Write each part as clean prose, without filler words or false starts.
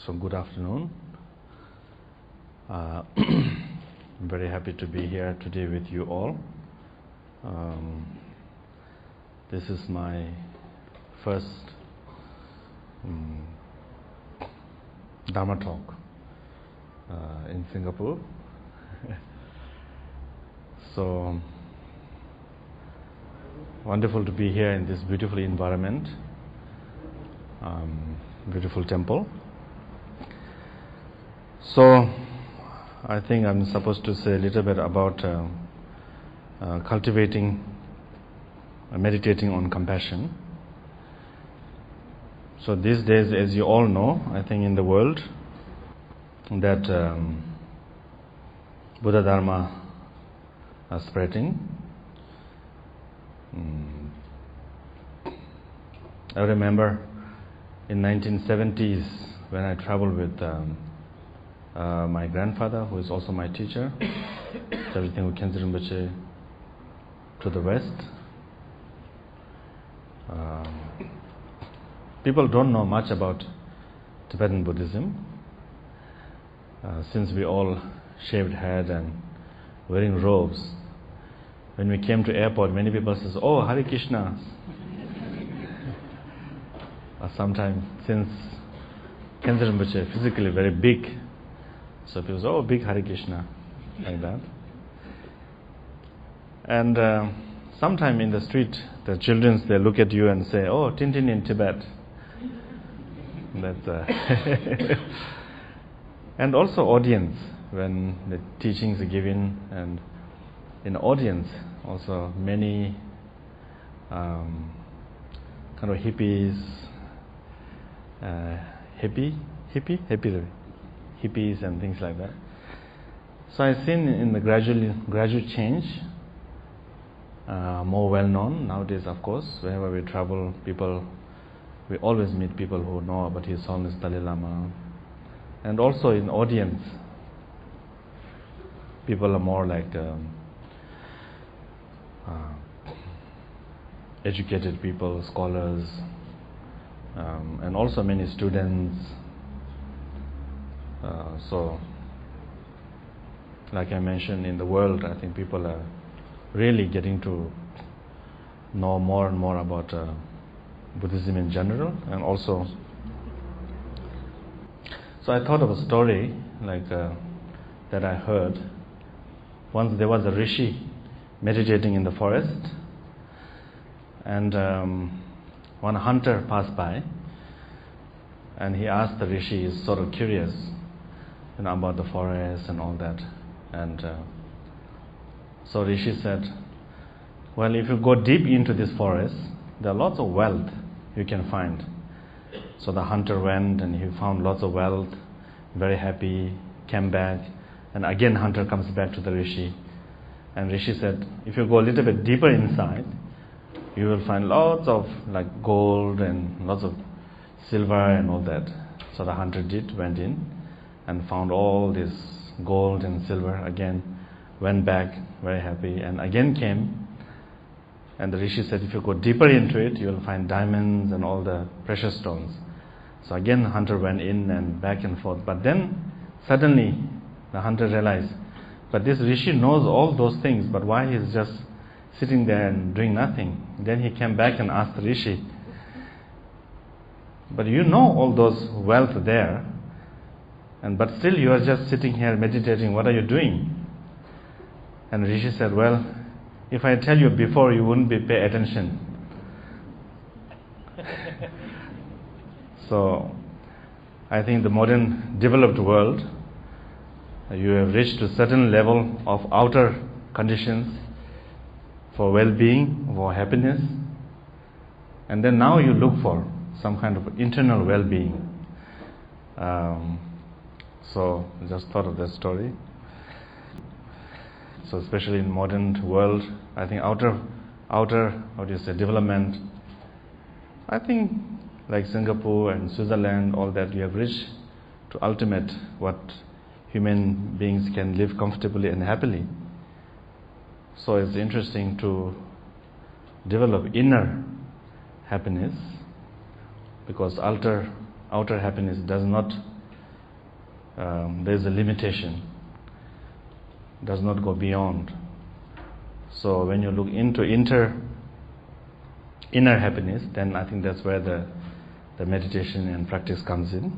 So good afternoon. I'm very happy to be here today with you all. This is my first Dharma talk in Singapore. So wonderful to be here in this beautiful environment, beautiful temple. So I think I'm supposed to say a little bit about cultivating, meditating on compassion. So these days, as you all know, I think in the world that Buddha Dharma are spreading. I remember in 1970s when I traveled with my grandfather, who is also my teacher, everything with Matthieu Ricard, to the West. People don't know much about Tibetan Buddhism, since we all shaved head and wearing robes. When we came to airport, many people says, "Oh, Hare Krishna." Or sometimes, since Matthieu Ricard physically very big, so people say, "Oh, big Hare Krishna," like that. And sometime in the street, the children, they look at you and say, "Oh, Tintin in Tibet." That's and also audience, when the teachings are given, and in audience also many kind of hippies, hippies and things like that. So I've seen in the gradual change, more well known nowadays. Of course, wherever we travel, we always meet people who know about His Holiness Dalai Lama, and also in audience, people are more like educated people, scholars, and also many students. So, like I mentioned, in the world, I think people are really getting to know more and more about Buddhism in general, and also. So I thought of a story like that I heard. Once there was a rishi meditating in the forest, and one hunter passed by, and he asked the rishi, he's sort of curious, about the forest and all that. And so rishi said, "Well, if you go deep into this forest, there are lots of wealth you can find." So the hunter went and he found lots of wealth, very happy, came back, and again hunter comes back to the rishi. And rishi said, "If you go a little bit deeper inside, you will find lots of like gold and lots of silver and all that." So the hunter went in and found all this gold and silver, again went back very happy, and again came. And the rishi said, "If you go deeper into it, you will find diamonds and all the precious stones." So again hunter went in and back and forth. But then suddenly the hunter realized, but this rishi knows all those things, but why he's just sitting there and doing nothing? Then he came back and asked the rishi, "But you know all those wealth there, but still you are just sitting here meditating. What are you doing?" And rishi said, "Well, if I tell you before, you wouldn't pay attention." So I think the modern developed world, you have reached a certain level of outer conditions for well-being, for happiness, and then now you look for some kind of internal well-being. So I just thought of that story. So especially in modern world, I think outer development, I think like Singapore and Switzerland, all that, you have reached to ultimate what human beings can live comfortably and happily. So it's interesting to develop inner happiness, because outer happiness does not there is a limitation. It does not go beyond. So when you look into inner happiness, then I think that's where the meditation and practice comes in.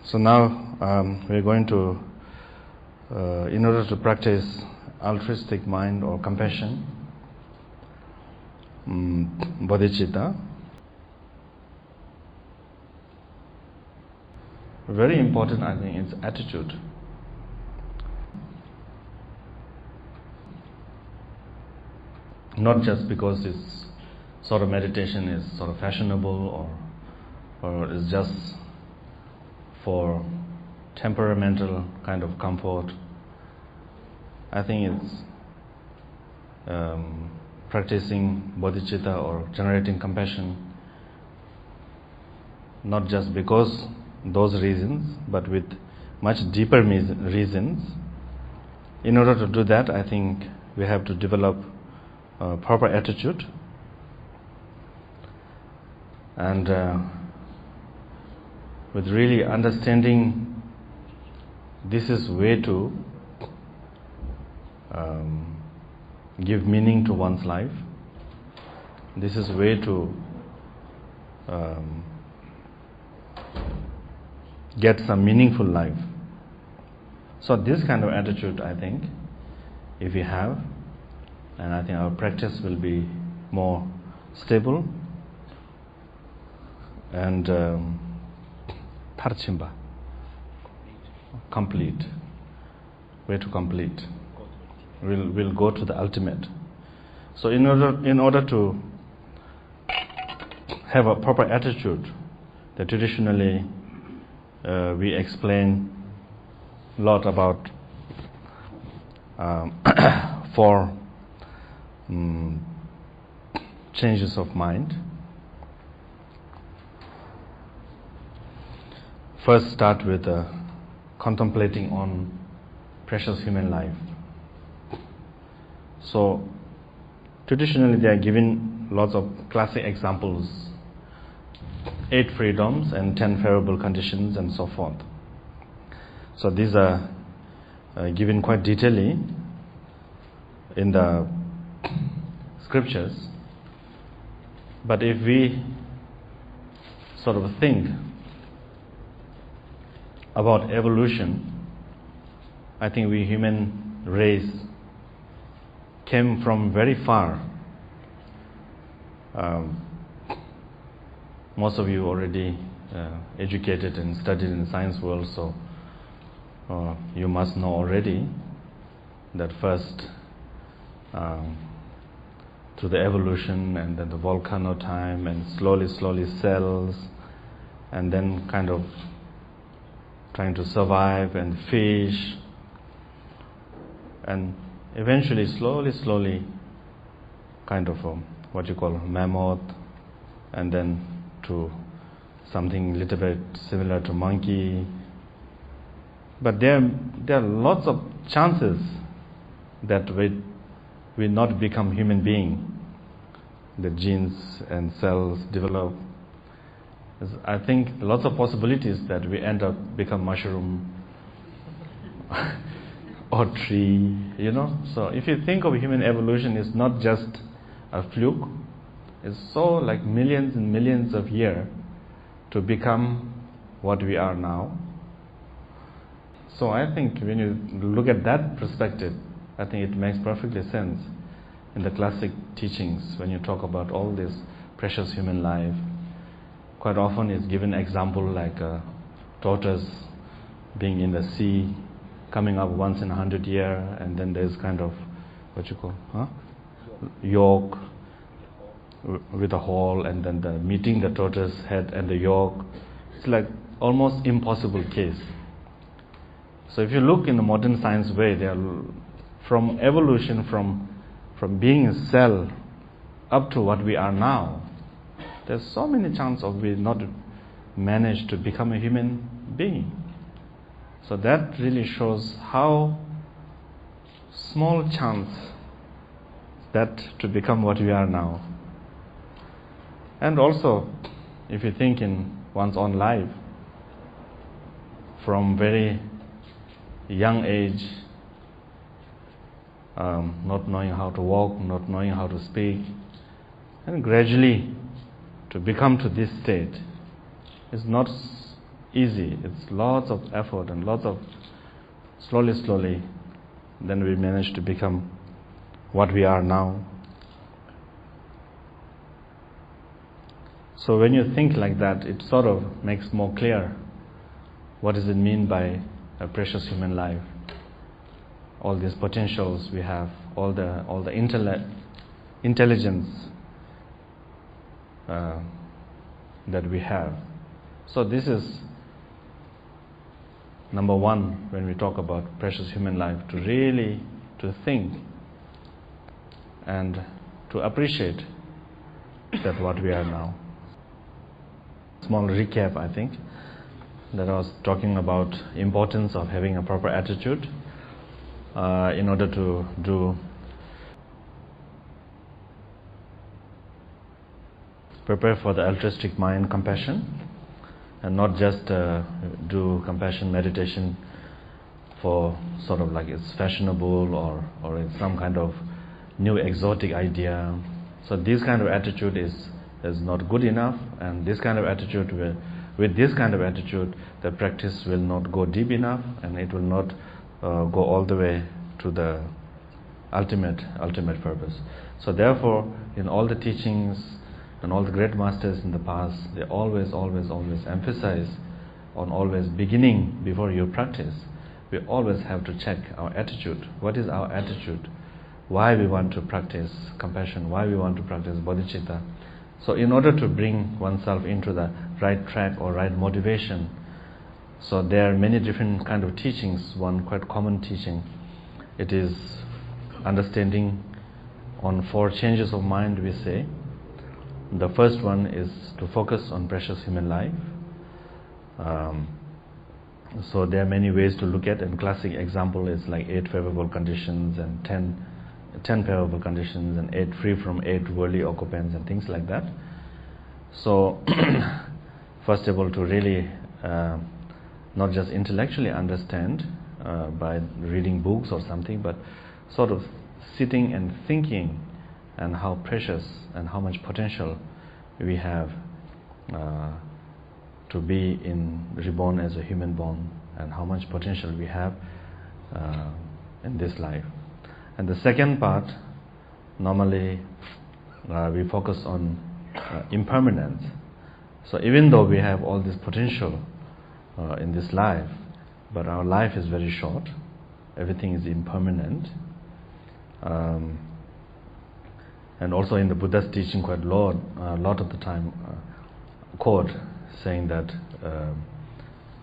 So now we're going to, in order to practice altruistic mind or compassion, bodhicitta, very important, I think, is attitude. Not just because this sort of meditation is sort of fashionable or is just for temperamental kind of comfort. I think it's practicing bodhicitta or generating compassion not just because those reasons, but with much deeper reasons. In order to do that, I think we have to develop a proper attitude and with really understanding this is way to give meaning to one's life. This is way to get some meaningful life. So this kind of attitude, I think, if we have, and I think our practice will be more stable and parchimba, complete, way to complete. We'll go to the ultimate. So in order to have a proper attitude, that traditionally we explain a lot about four changes of mind. First, start with contemplating on precious human life. So, traditionally they are given lots of classic examples, 8 freedoms and 10 favorable conditions and so forth. So these are given quite detailedly in the scriptures. But if we sort of think about evolution, I think we human race came from very far. Most of you already educated and studied in the science world, so you must know already that first through the evolution and then the volcano time and slowly cells and then kind of trying to survive and fish and eventually slowly kind of what you call mammoth and then to something a little bit similar to monkey. But there are lots of chances that we not become human being. The genes and cells develop. I think lots of possibilities that we end up become mushroom or tree, you know. So if you think of human evolution, it's not just a fluke. It's so like millions and millions of years to become what we are now. So I think when you look at that perspective, I think it makes perfectly sense in the classic teachings when you talk about all this precious human life. Quite often it's given example like a tortoise being in the sea, coming up once in 100 years, and then there's kind of what you call yolk with a hole, and then the meeting the tortoise head and the yolk. It's like almost impossible case. So if you look in the modern science way, they are from evolution, from being a cell up to what we are now. There's so many chances of we not manage to become a human being. So that really shows how small chance that to become what we are now. And also, if you think in one's own life, from very young age, not knowing how to walk, not knowing how to speak, and gradually to become to this state is not easy. It's lots of effort and lots of slowly, then we manage to become what we are now. So when you think like that, it sort of makes more clear what does it mean by a precious human life. All these potentials we have, all the intelligence that we have. So this is number one when we talk about precious human life, to really to think and to appreciate that what we are now. Small recap, I think, that I was talking about importance of having a proper attitude in order to prepare for the altruistic mind compassion, and not just do compassion meditation for sort of like it's fashionable or it's some kind of new exotic idea. So this kind of attitude is not good enough, and this kind of attitude with this kind of attitude the practice will not go deep enough, and it will not go all the way to the ultimate purpose. So therefore, in all the teachings and all the great masters in the past, they always emphasize on always beginning before you practice. We always have to check our attitude. What is our attitude? Why we want to practice compassion? Why we want to practice bodhicitta? So in order to bring oneself into the right track or right motivation, so there are many different kind of teachings. One quite common teaching, it is understanding on 4 changes of mind, we say. The first one is to focus on precious human life. So there are many ways to look at, and classic example is like 8 favorable conditions and 10 favorable conditions, and 8 free from 8 worldly occupants and things like that. So first of all, to really not just intellectually understand by reading books or something, but sort of sitting and thinking and how precious and how much potential we have to be reborn as a human born, and how much potential we have in this life. And the second part, normally we focus on impermanence. So even though we have all this potential in this life, but our life is very short, everything is impermanent. And also in the Buddha's teaching quite a lot of the time quote saying that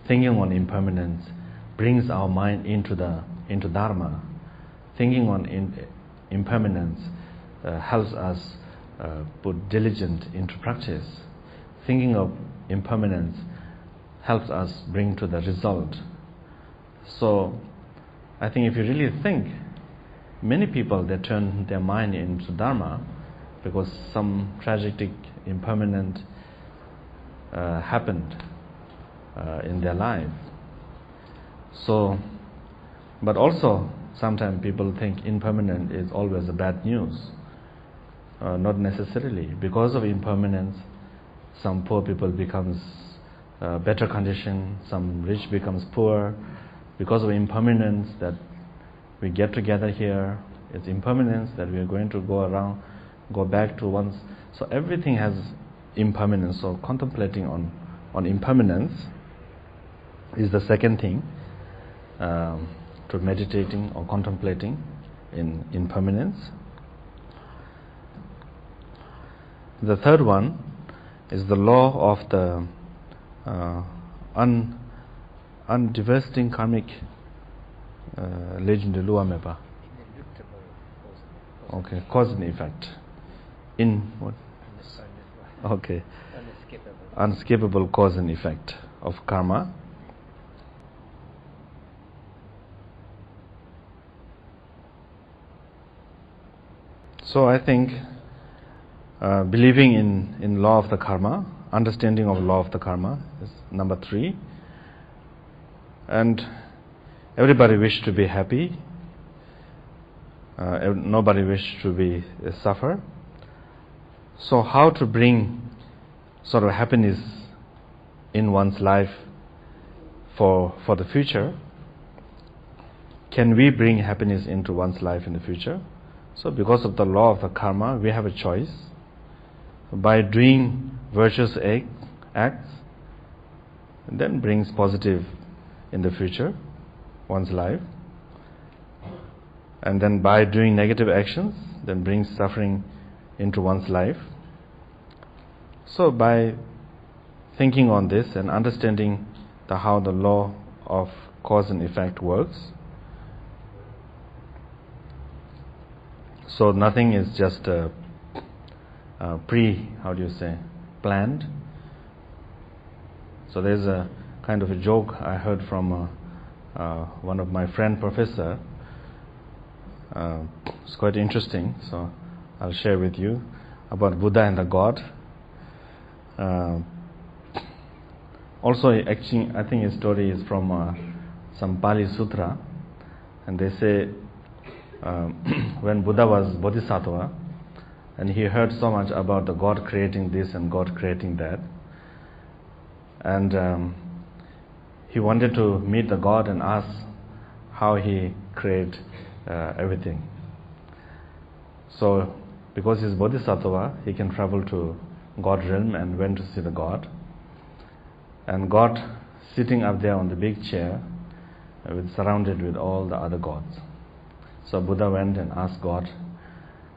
thinking on impermanence brings our mind into Dharma. Thinking on impermanence helps us put diligence into practice. Thinking of impermanence helps us bring to the result. So I think if you really think, many people, they turn their mind into Dharma because some tragic impermanent happened in their life. So, but also sometimes people think impermanent is always a bad news. Not necessarily. Because of impermanence, some poor people becomes better condition, some rich becomes poor. Because of impermanence that we get together here, it's impermanence that we are going to go back to once. So everything has impermanence. So contemplating on impermanence is the second thing, to meditating or contemplating in impermanence. The third one is the law of the undiversing karmic legend de loi mepa. Okay, cause and effect. In what? Okay. Unescapable cause and effect of karma. So I think believing in law of the karma, understanding of law of the karma is number 3. And everybody wishes to be happy. Nobody wishes to be suffer. So how to bring sort of happiness in one's life for the future? Can we bring happiness into one's life in the future? So because of the law of the karma, we have a choice. By doing virtuous acts, then brings positive in the future, one's life. And then by doing negative actions, then brings suffering into one's life. So by thinking on this and understanding how the law of cause and effect works, so nothing is just planned. So there's a kind of a joke I heard from one of my friend professor. It's quite interesting, so I'll share with you about Buddha and the God. Also, actually, I think his story is from some Pali Sutra, and they say when Buddha was Bodhisattva, and he heard so much about the God creating this and God creating that, and he wanted to meet the God and ask how he created everything. So, because he's Bodhisattva, he can travel to God realm and went to see the God. And God sitting up there on the big chair, surrounded with all the other gods. So Buddha went and asked God,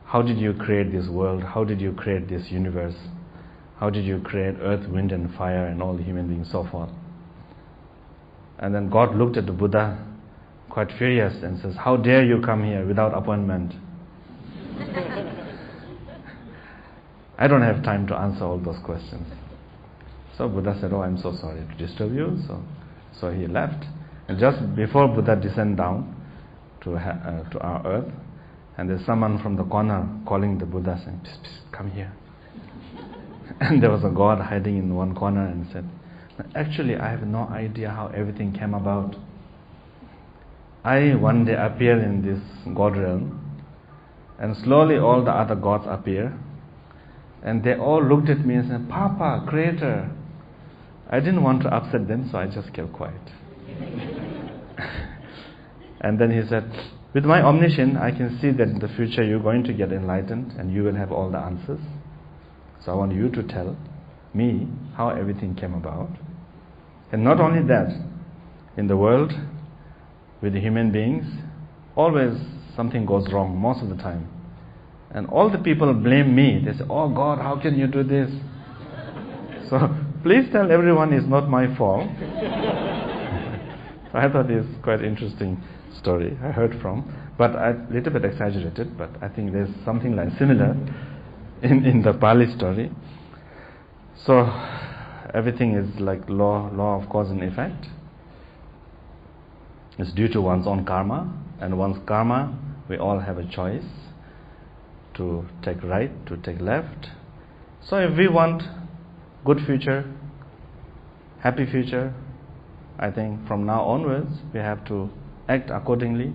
how did you create this world? How did you create this universe? How did you create earth, wind and fire and all the human beings, so forth? And then God looked at the Buddha quite furious and says, how dare you come here without appointment? I don't have time to answer all those questions. So Buddha said, oh, I'm so sorry to disturb you. So he left. And just before Buddha descended down to our earth, and there's someone from the corner calling the Buddha saying, psst, psst, come here. And there was a God hiding in one corner and said, actually, I have no idea how everything came about. I one day appeared in this God realm, and slowly all the other gods appear, and they all looked at me and said, Papa, Creator. I didn't want to upset them, so I just kept quiet. And then he said, with my omniscience, I can see that in the future you're going to get enlightened and you will have all the answers. So I want you to tell me how everything came about. And not only that, in the world, with the human beings, always something goes wrong most of the time. And all the people blame me. They say, oh God, how can you do this? So please tell everyone it's not my fault. So I thought it's quite interesting story I heard from. But a little bit exaggerated, but I think there's something like similar in the Pali story. So everything is like law of cause and effect. It's due to one's own karma, and one's karma, we all have a choice to take right, to take left. So if we want good future, happy future, I think from now onwards we have to act accordingly,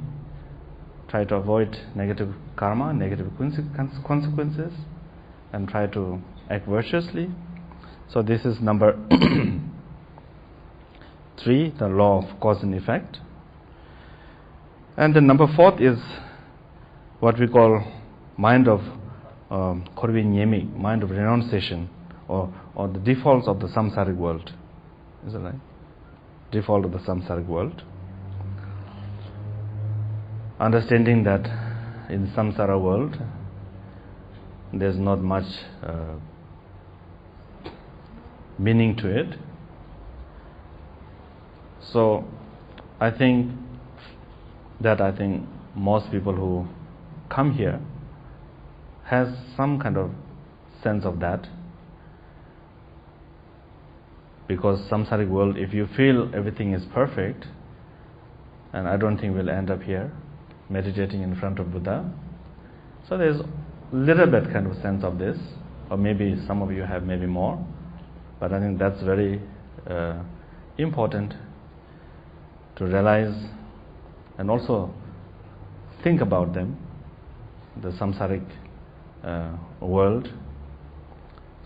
try to avoid negative karma, negative consequences, and try to act virtuously. So this is number 3, the law of cause and effect. And then number 4 is what we call mind of korvinyemi, mind of renunciation, or the defaults of the samsaric world. Is that right? Default of the samsaric world. Understanding that in samsara world there's not much meaning to it. So I think most people who come here has some kind of sense of that, because samsaric world, if you feel everything is perfect, and I don't think we'll end up here meditating in front of Buddha. So there's a little bit kind of sense of this, or maybe some of you have maybe more, but I think that's very important to realize and also think about them, the samsaric world.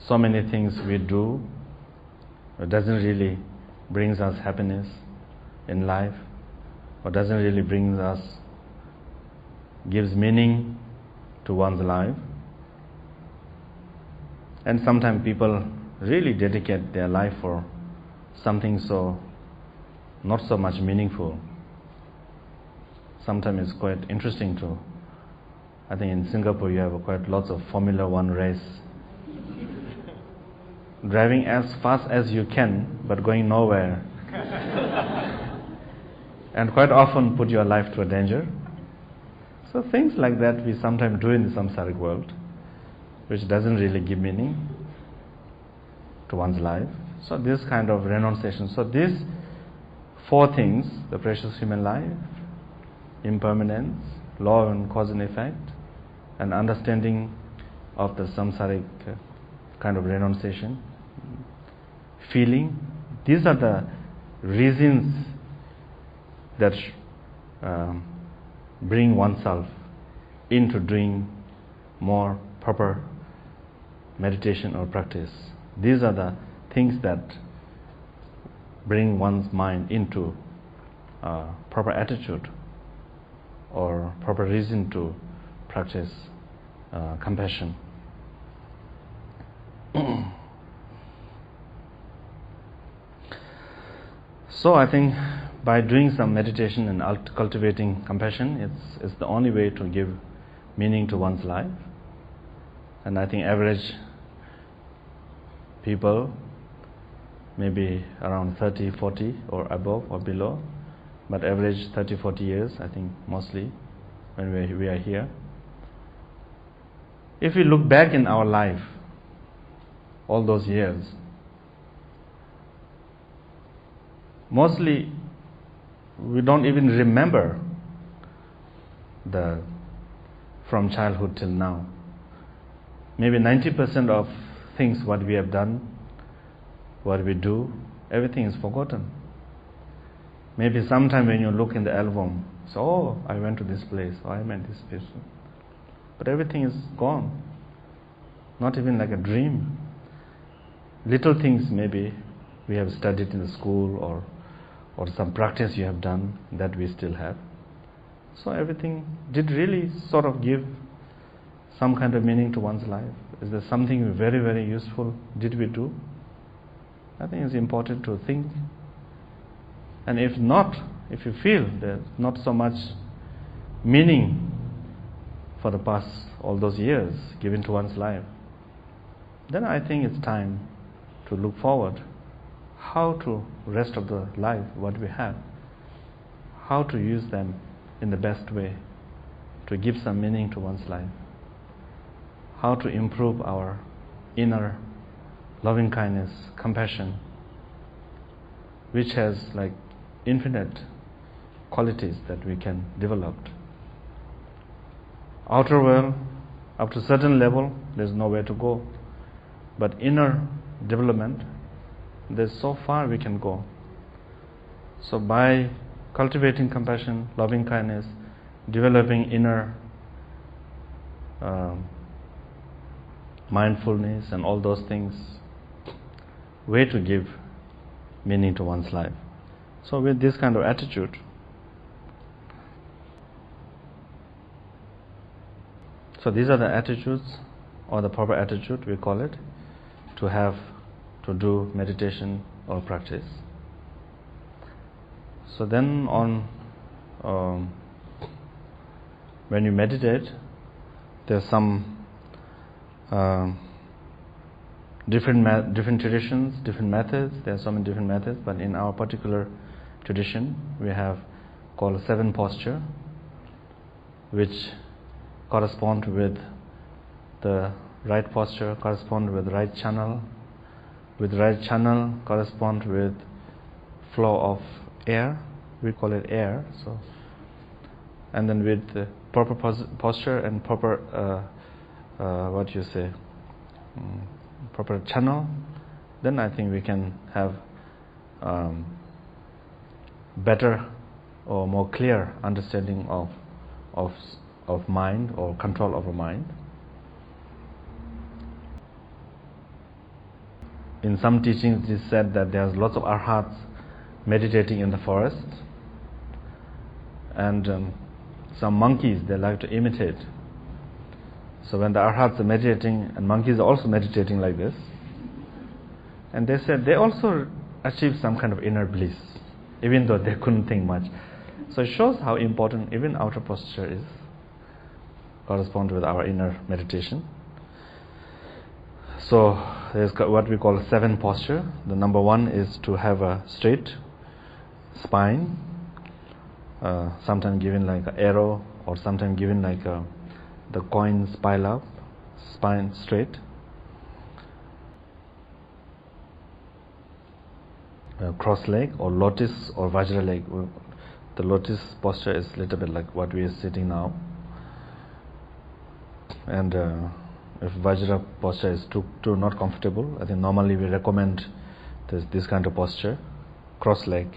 So many things we do, it doesn't really brings us happiness in life, or doesn't really gives meaning to one's life. And sometimes people really dedicate their life for something so not so much meaningful. Sometimes it's quite interesting too. I think in Singapore you have quite lots of Formula One race. Driving as fast as you can, but going nowhere. And quite often put your life to a danger. So things like that we sometimes do in the samsaric world, which doesn't really give meaning to one's life. So this kind of renunciation. So these four things, the precious human life, impermanence, law and cause and effect, and understanding of the samsaric kind of renunciation, feeling, these are the reasons that bring oneself into doing more proper meditation or practice. These are the things that bring one's mind into proper attitude or proper reason to practice compassion. So I think by doing some meditation and cultivating compassion, it's the only way to give meaning to one's life. And I think average people, maybe around 30, 40 or above or below, but average 30, 40 years, I think mostly when we are here. If we look back in our life, all those years, mostly we don't even remember from childhood till now. Maybe 90% of things what we have done, what we do, everything is forgotten. Maybe sometime when you look in the album, so, oh, I went to this place, or I met this person. But everything is gone. Not even like a dream. Little things maybe we have studied in the school or some practice you have done that we still have. So everything did really sort of give some kind of meaning to one's life. Is there something very, very useful did we do? I think it's important to think. And if not, if you feel there's not so much meaning for the past all those years given to one's life, then I think it's time to look forward. How to rest of the life, what we have, how to use them in the best way to give some meaning to one's life, how to improve our inner loving kindness, compassion, which has like infinite qualities that we can develop. Outer world, up to a certain level, there's nowhere to go, but inner development, there's so far we can go. So by cultivating compassion, loving kindness, developing inner mindfulness and all those things, way to give meaning to one's life. So with this kind of attitude, so these are the attitudes, or the proper attitude we call it, to have to do meditation or practice. So then when you meditate, there's some different traditions, different methods. There are so many different methods, but in our particular tradition, we have called 7 posture, which correspond with the right posture, correspond with right channel. With right channel correspond with flow of air, we call it air. So, and then with the proper posture and proper proper channel, then I think we can have better or more clear understanding of mind or control over mind. In some teachings, it is said that there's lots of arhats meditating in the forest, and some monkeys, they like to imitate. So when the arhats are meditating, and monkeys are also meditating like this, and they said they also achieved some kind of inner bliss, even though they couldn't think much. So it shows how important even outer posture is, correspond with our inner meditation. So there's what we call 7 posture. The number 1 is to have a straight spine, sometimes given like an arrow, or sometimes given like the coins pile up, spine straight. Cross leg or lotus or vajra leg. The lotus posture is a little bit like what we are sitting now, and if vajra posture is too not comfortable, I think normally we recommend this kind of posture, cross leg,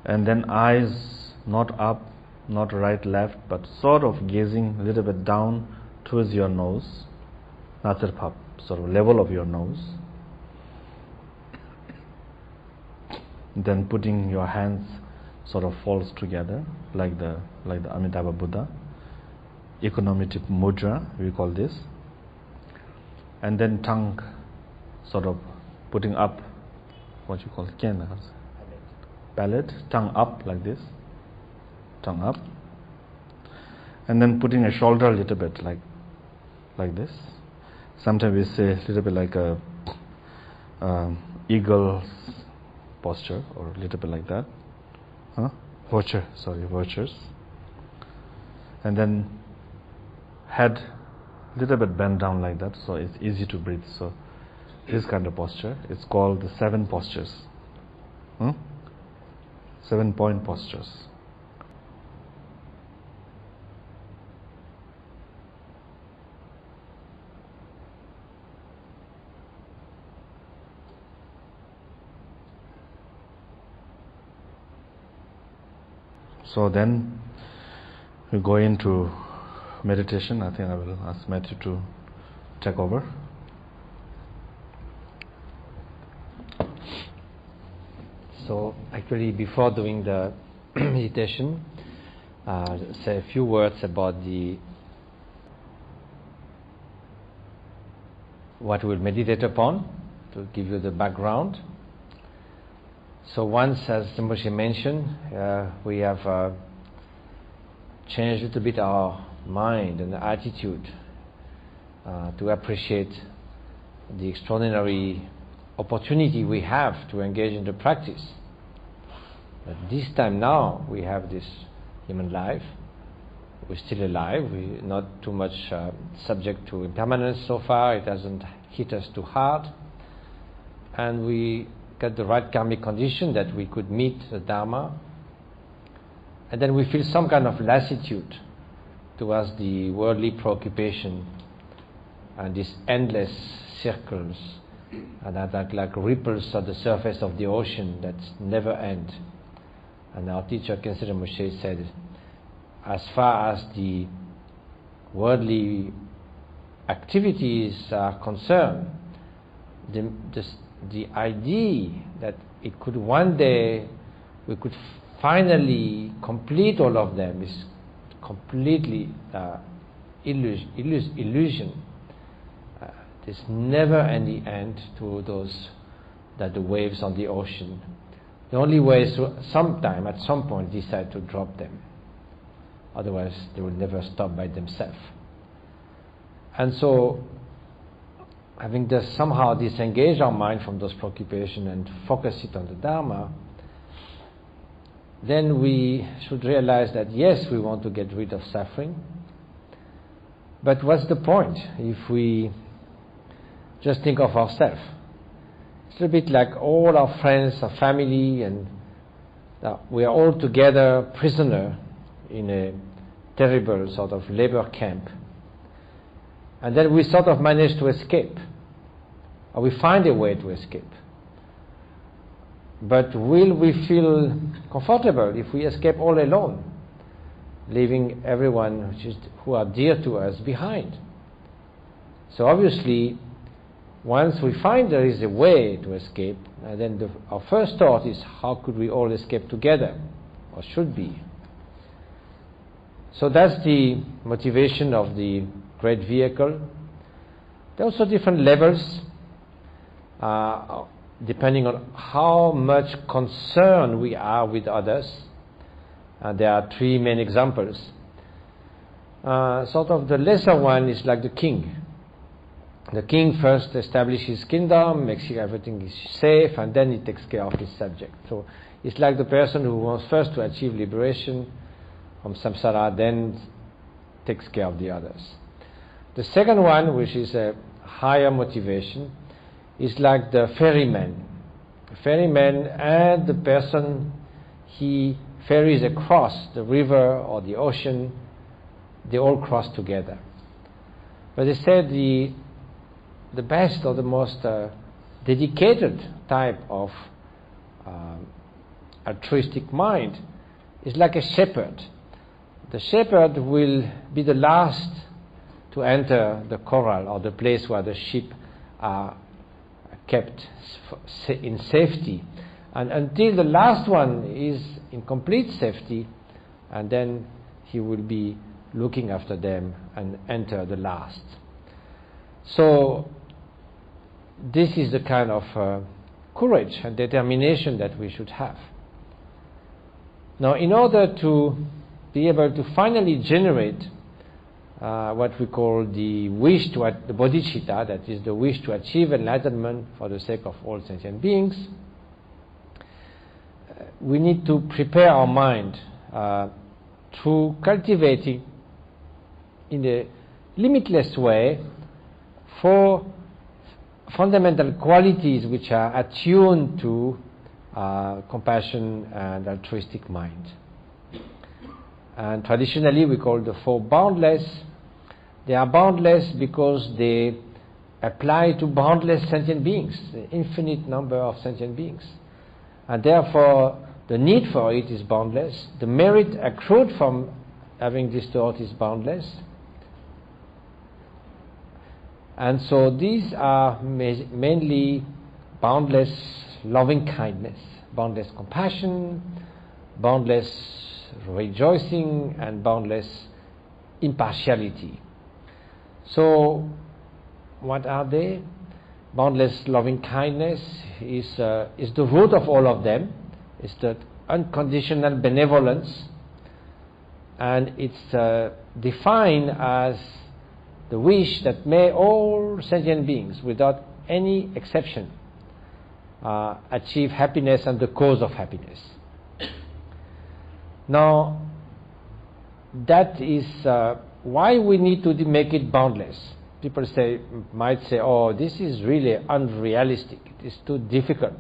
and then eyes not up, not right left, but sort of gazing a little bit down towards your nose, natsarpap, sort of level of your nose. Then putting your hands sort of falls together like the Amitabha Buddha, econometric mudra we call this, and then tongue sort of putting up, what you call palate, tongue up like this, tongue up, and then putting a shoulder a little bit like this. Sometimes we say a little bit like a eagle's posture, or a little bit like that, vultures, and then head a little bit bent down like that, so it's easy to breathe. So this kind of posture, it's called the 7 postures, 7-point postures. So then we go into meditation. I think I will ask Matthieu to take over. So actually, before doing the meditation, say a few words about what we'll meditate upon, to give you the background. So once, as Rinpoche mentioned, we have changed a little bit our mind and attitude to appreciate the extraordinary opportunity we have to engage in the practice. But this time now, we have this human life. We're still alive. We're not too much subject to impermanence so far. It hasn't hit us too hard. And we got the right karmic condition that we could meet the Dharma, and then we feel some kind of lassitude towards the worldly preoccupation and these endless circles and that like ripples on the surface of the ocean that never end. And our teacher Khyentse Rinpoche said, as far as the worldly activities are concerned, the idea that it could one day we could finally complete all of them is completely illusion. There's never any end to those, that the waves on the ocean. The only way is to at some point decide to drop them. Otherwise they will never stop by themselves. And so, having just somehow disengaged our mind from those preoccupations and focus it on the Dharma, then we should realize that yes, we want to get rid of suffering, but what's the point if we just think of ourselves? It's a bit like all our friends, our family, and we are all together prisoner in a terrible sort of labor camp. And then we sort of manage to escape, or we find a way to escape. But will we feel comfortable if we escape all alone, leaving everyone who are dear to us behind? So obviously, once we find there is a way to escape, then our first thought is, how could we all escape together, or should be? So that's the motivation of the great vehicle. There are also different levels, depending on how much concern we are with others. There are three main examples. Sort of the lesser one is like the king. The king first establishes his kingdom, makes sure everything is safe, and then he takes care of his subject. So it's like the person who wants first to achieve liberation from samsara, then takes care of the others. The second one, which is a higher motivation, is like the ferryman. The ferryman and the person he ferries across the river or the ocean, they all cross together. But they said the best or the most dedicated type of altruistic mind is like a shepherd. The shepherd will be the last to enter the corral or the place where the sheep are kept in safety, and until the last one is in complete safety, and then he will be looking after them and enter the last. So this is the kind of courage and determination that we should have. Now, in order to be able to finally generate what we call the wish to the bodhicitta, that is the wish to achieve enlightenment for the sake of all sentient beings, we need to prepare our mind through cultivating in a limitless way for fundamental qualities which are attuned to compassion and altruistic mind. And traditionally we call the four boundless. They are boundless because they apply to boundless sentient beings, the infinite number of sentient beings. And therefore the need for it is boundless. The merit accrued from having this thought is boundless. And so these are mainly boundless lovingkindness, boundless compassion, boundless rejoicing, and boundless impartiality. So what are they? Boundless lovingkindness is the root of all of them. It's the unconditional benevolence, and it's defined as the wish that may all sentient beings, without any exception, achieve happiness and the cause of happiness. Now, that is why we need to make it boundless. People might say, oh, this is really unrealistic. It is too difficult.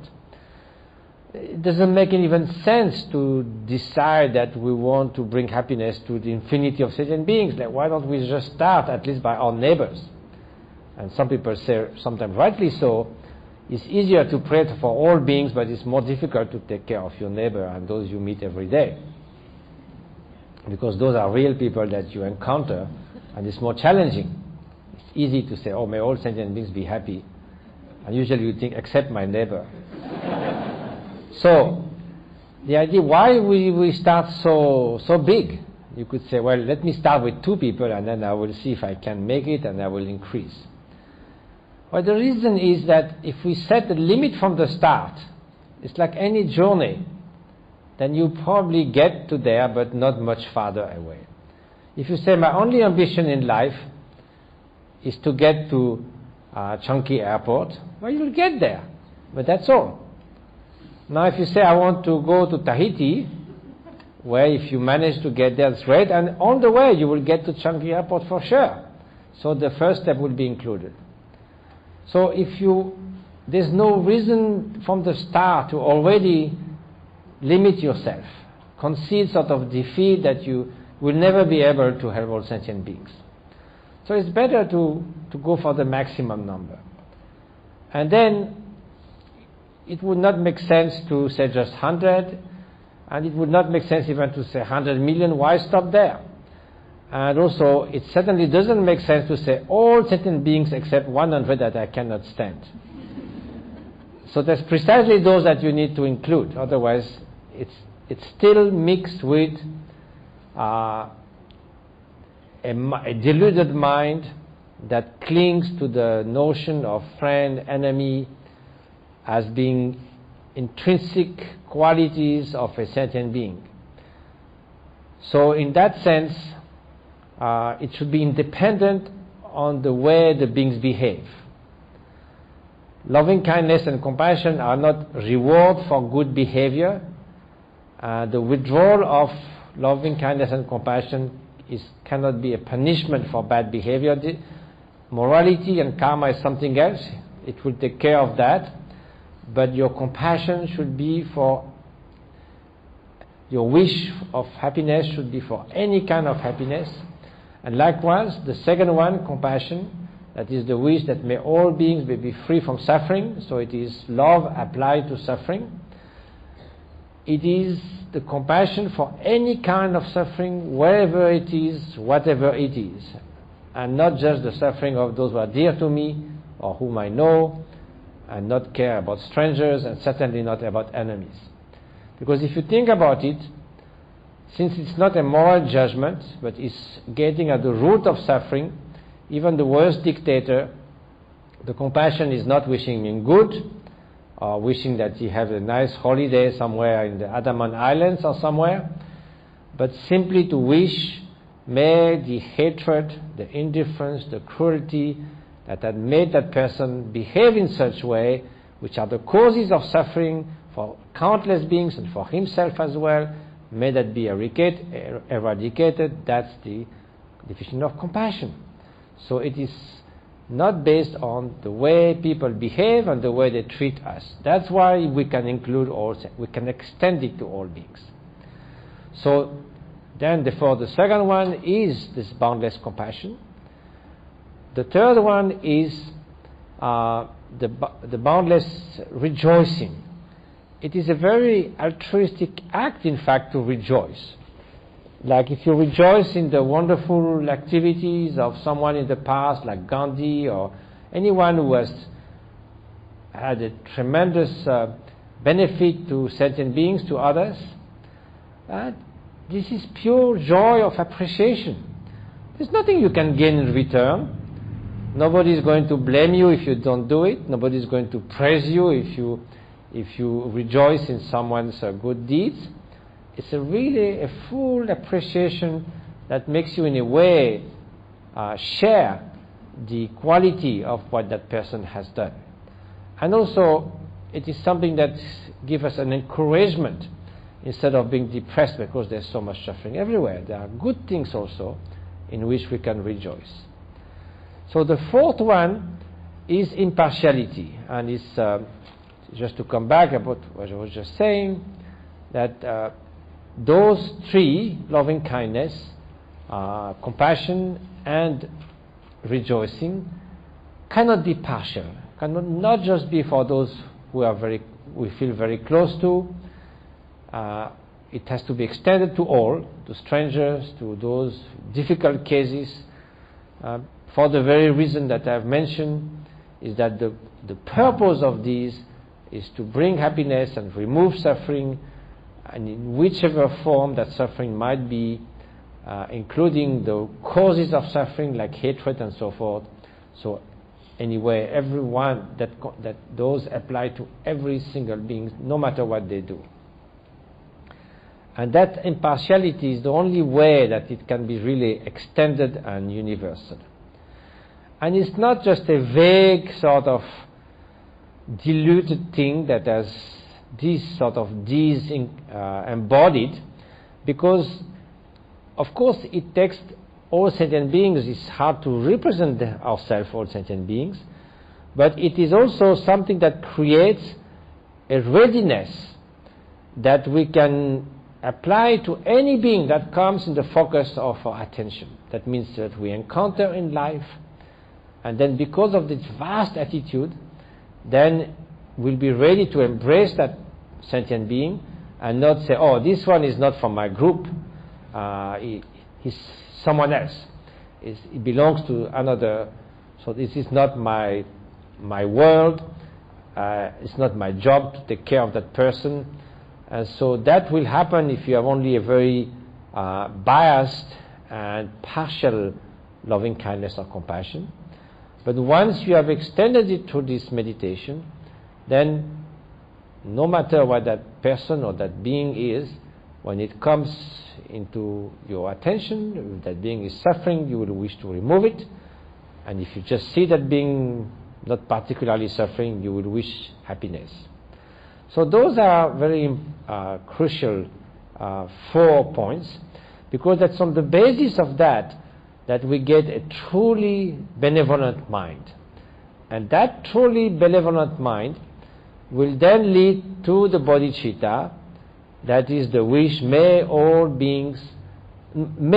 It doesn't make even sense to decide that we want to bring happiness to the infinity of sentient beings. Like, why don't we just start at least by our neighbors? And some people say, sometimes rightly so, it's easier to pray for all beings, but it's more difficult to take care of your neighbor and those you meet every day. Because those are real people that you encounter, and it's more challenging. It's easy to say, oh, may all sentient beings be happy. And usually you think, except my neighbor. So, the idea why we start so big. You could say, well, let me start with 2 people, and then I will see if I can make it, and I will increase. Well, the reason is that if we set a limit from the start, it's like any journey, then you probably get to there, but not much farther away. If you say, my only ambition in life is to get to Changi Airport, well, you'll get there, but that's all. Now, if you say, I want to go to Tahiti, well, if you manage to get there, that's great, and on the way you will get to Changi Airport for sure. So the first step will be included. So there's no reason from the start to already limit yourself, concede sort of defeat that you will never be able to help all sentient beings. So it's better to go for the maximum number. And then it would not make sense to say just 100, and it would not make sense even to say 100 million. Why stop there? And also, it certainly doesn't make sense to say all sentient beings except 100 that I cannot stand. So that's precisely those that you need to include. Otherwise, it's still mixed with a deluded mind that clings to the notion of friend, enemy, as being intrinsic qualities of a sentient being. So in that sense, it should be independent on the way the beings behave. Loving kindness and compassion are not reward for good behavior. The withdrawal of loving kindness and compassion cannot be a punishment for bad behavior. Morality and karma is something else. It will take care of that. But your compassion should be for, your wish of happiness should be for any kind of happiness. And likewise, the second one, compassion, that is the wish that may all beings may be free from suffering. So it is love applied to suffering. It is the compassion for any kind of suffering, wherever it is, whatever it is. And not just the suffering of those who are dear to me or whom I know, and not care about strangers, and certainly not about enemies. Because if you think about it, since it's not a moral judgment, but it's getting at the root of suffering, even the worst dictator, the compassion is not wishing him good, or wishing that he have a nice holiday somewhere in the Andaman Islands or somewhere, but simply to wish, may the hatred, the indifference, the cruelty that had made that person behave in such way, which are the causes of suffering for countless beings and for himself as well, may that be eradicated. That's the definition of compassion. So it is not based on the way people behave and the way they treat us. That's why we can include all, we can extend it to all beings. So then, therefore, the second one is this boundless compassion. The third one is the boundless rejoicing. It is a very altruistic act, in fact, to rejoice. Like if you rejoice in the wonderful activities of someone in the past, like Gandhi, or anyone who has had a tremendous benefit to sentient beings, to others, this is pure joy of appreciation. There's nothing you can gain in return. Nobody is going to blame you if you don't do it. Nobody is going to praise you if you rejoice in someone's good deeds. It's really a full appreciation that makes you, in a way, share the quality of what that person has done. And also, it is something that gives us an encouragement instead of being depressed because there's so much suffering everywhere. There are good things also in which we can rejoice. So the fourth one is impartiality, and it's just to come back about what I was just saying, that those three, loving kindness, compassion, and rejoicing, cannot be partial, cannot not just be for those who are we feel very close to. It has to be extended to all, to strangers, to those difficult cases, for the very reason that I've mentioned, is that the purpose of these is to bring happiness and remove suffering, and in whichever form that suffering might be, including the causes of suffering like hatred and so forth. So anyway, everyone that those apply to every single being, no matter what they do. And that impartiality is the only way that it can be really extended and universal. And it's not just a vague sort of diluted thing that has these embodied, because of course it takes all sentient beings. It's hard to represent ourselves, all sentient beings, but it is also something that creates a readiness that we can apply to any being that comes in the focus of our attention. That means that we encounter in life, and then because of this vast attitude, then will be ready to embrace that sentient being and not say, oh, this one is not from my group, he's someone else. It belongs to another, so this is not my world, it's not my job to take care of that person. And so that will happen if you have only a very biased and partial loving kindness or compassion. But once you have extended it through this meditation, then no matter what that person or that being is, when it comes into your attention, if that being is suffering, you will wish to remove it. And if you just see that being not particularly suffering, you will wish happiness. So those are very crucial 4 points, because that's on the basis of that we get a truly benevolent mind. And that truly benevolent mind will then lead to the bodhicitta, that is the wish, may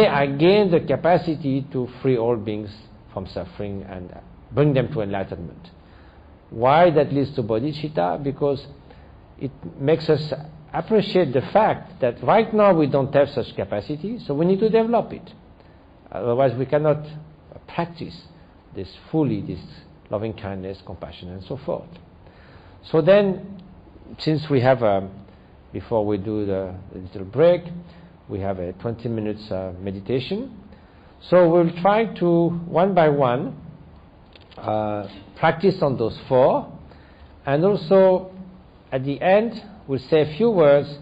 I gain the capacity to free all beings from suffering and bring them to enlightenment. Why that leads to bodhicitta? Because it makes us appreciate the fact that right now we don't have such capacity, so we need to develop it. Otherwise we cannot practice this fully, this loving kindness, compassion, and so forth. So then, since we have before we do the little break, we have a 20 minutes meditation. So we'll try to, one by one, practice on those 4, and also at the end we'll say a few words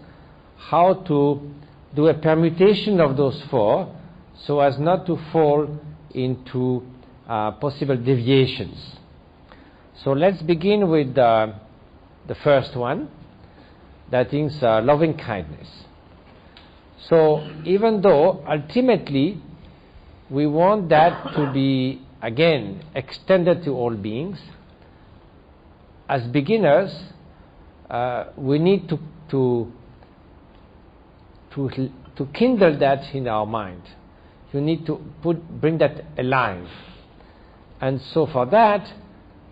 how to do a permutation of those 4 so as not to fall into possible deviations. So let's begin with the first one, that is loving kindness. So even though ultimately we want that to be again extended to all beings, as beginners we need to kindle that in our mind. You need to bring that alive. And so for that,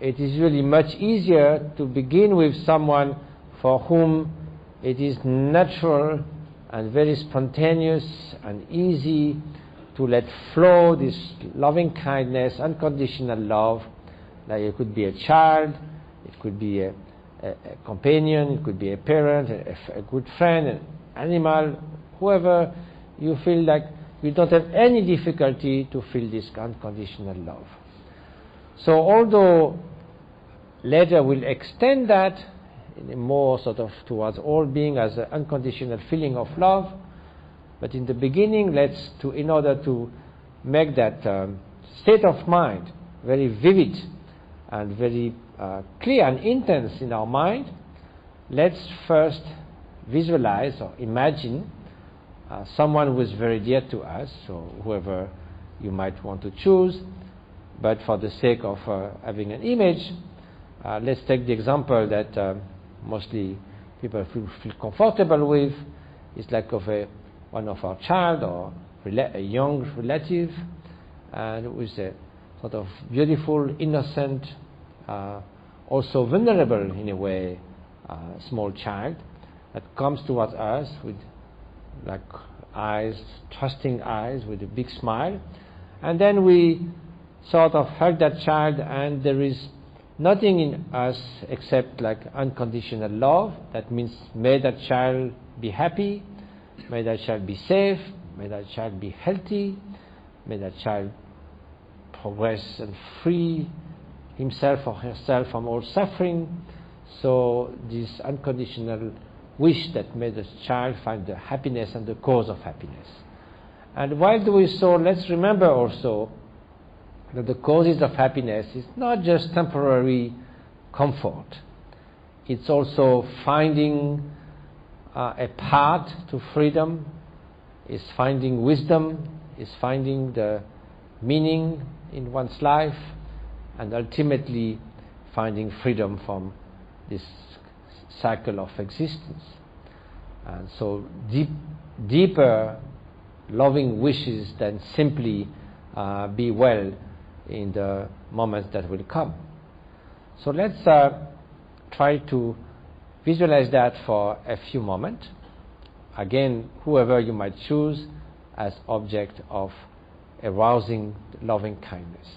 it is really much easier to begin with someone for whom it is natural and very spontaneous and easy to let flow this loving kindness, unconditional love. Like it could be a child, it could be a companion, it could be a parent, a good friend, an animal, whoever you feel like you don't have any difficulty to feel this unconditional love. So although later we'll extend that in a more sort of towards all being as an unconditional feeling of love, but in the beginning, in order to make that state of mind very vivid and very clear and intense in our mind, let's first visualize or imagine someone who is very dear to us, or whoever you might want to choose. But for the sake of having an image, let's take the example that mostly people feel comfortable with. It's like of one of our child or a young relative, and with a sort of beautiful, innocent, also vulnerable in a way, small child that comes towards us with like eyes, trusting eyes, with a big smile, and then we sort of hug that child, and there is nothing in us except like unconditional love. That means may that child be happy, may that child be safe, may that child be healthy, may that child progress and free himself or herself from all suffering. So this unconditional wish that may the child find the happiness and the cause of happiness. And while doing so, let's remember also that the causes of happiness is not just temporary comfort. It's also finding a path to freedom, is finding wisdom, is finding the meaning in one's life, and ultimately finding freedom from this cycle of existence. And so deeper loving wishes than simply be well in the moments that will come. So let's try to visualize that for a few moments. Again, whoever you might choose as object of arousing loving kindness.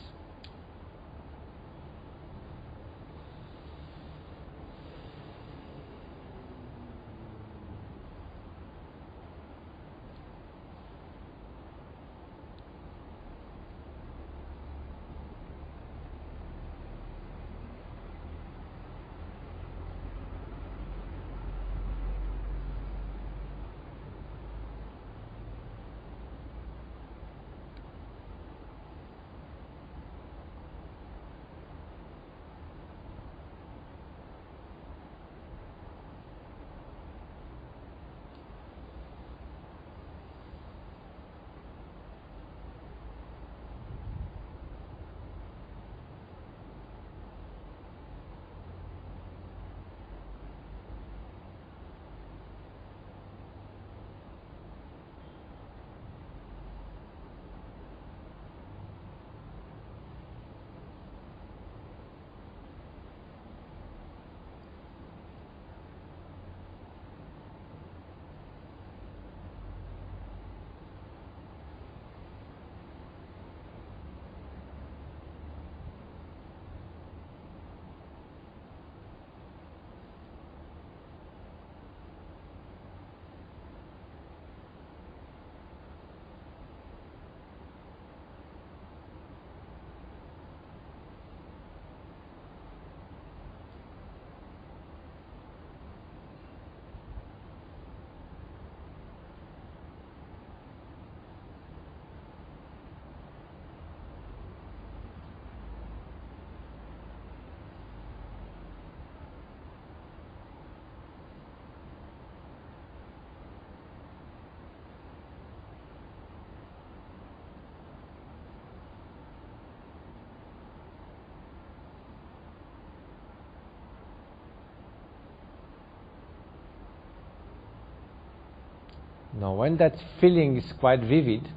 Now, when that feeling is quite vivid,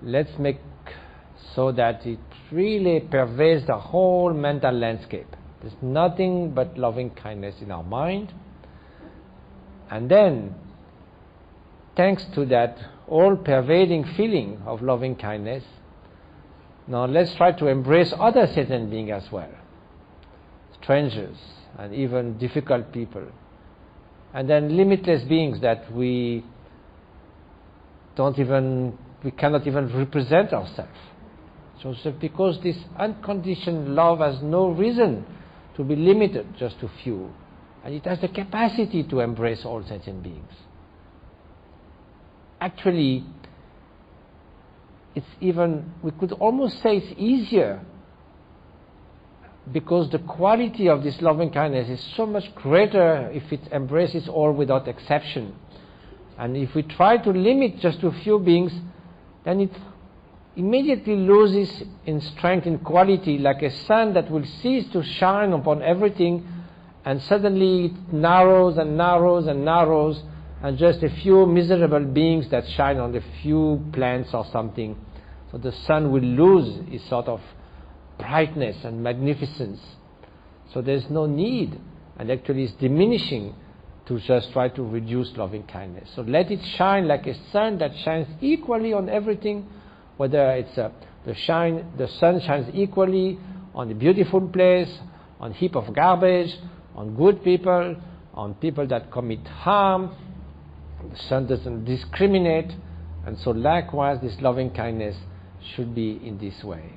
let's make so that it really pervades the whole mental landscape. There's nothing but loving kindness in our mind. And then, thanks to that all-pervading feeling of loving kindness, now let's try to embrace other sentient beings as well. Strangers and even difficult people. And then limitless beings that we cannot even represent ourselves. So because this unconditioned love has no reason to be limited just to few, and it has the capacity to embrace all sentient beings. Actually, we could almost say it's easier, because the quality of this loving kindness is so much greater if it embraces all without exception. And if we try to limit just to a few beings, then it immediately loses in strength and quality, like a sun that will cease to shine upon everything, and suddenly it narrows and narrows and narrows, and just a few miserable beings that shine on a few plants or something. So the sun will lose its sort of brightness and magnificence. So there's no need, and actually it's diminishing, to just try to reduce loving kindness. So let it shine like a sun that shines equally on everything, whether it's the sun shines equally on a beautiful place, on a heap of garbage, on good people, on people that commit harm. The sun doesn't discriminate, and so likewise this loving kindness should be in this way.